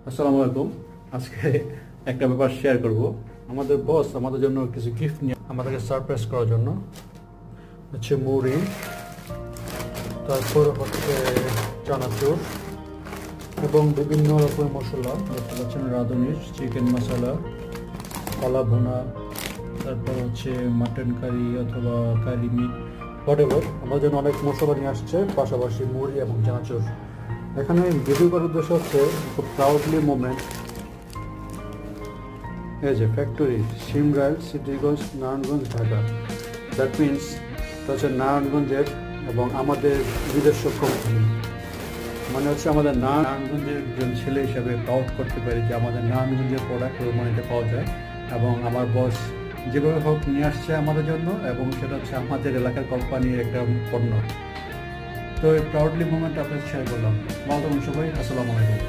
আসসালামু আলাইকুম। আজকে একটা ব্যাপার শেয়ার করব। আমাদের বস আমাদের জন্য কিছু গিফট নিয়ে আমাদেরকে সারপ্রাইজ করার জন্য হচ্ছে মুড়ি, তারপর হচ্ছে চানাচুর এবং বিভিন্ন রকমের মশলা, দেখতে পাচ্ছেন রাঁধুনি, চিকেন মশলা, কলা ভুনা, তারপর হচ্ছে মাটন কারি অথবা কারি মিট, হোয়াটএভার। আমাদের জন্য অনেক মশলা নিয়ে আসছে, পাশাপাশি মুড়ি এবং চানাচুর। এখানে ভিডিও করার উদ্দেশ্য হচ্ছে খুব প্রাউডলি মোমেন্ট। এই যে factory Shimrail, Siddhirganj, Narayanganj, Dhaka. That means এটা হচ্ছে নারায়ণগঞ্জের এবং আমাদের নিজস্ব কোম্পানি। মানে হচ্ছে আমাদের নারায়ণগঞ্জের একজন ছেলে হিসাবে প্রাউড করতে পারি যে আমাদের নারায়ণগঞ্জের প্রোডাক্ট রোমানিতে পাওয়া যায় এবং আমার বস যেভাবে হোক নিয়ে আসছে আমাদের জন্য, এবং সেটা হচ্ছে আমাদের এলাকার কোম্পানির একটা পণ্য। তো এই প্রাউডলি মোমেন্ট আপনার শেয়ার করলাম। ভালো থাকুন সবাই, আসসালামু আলাইকুম।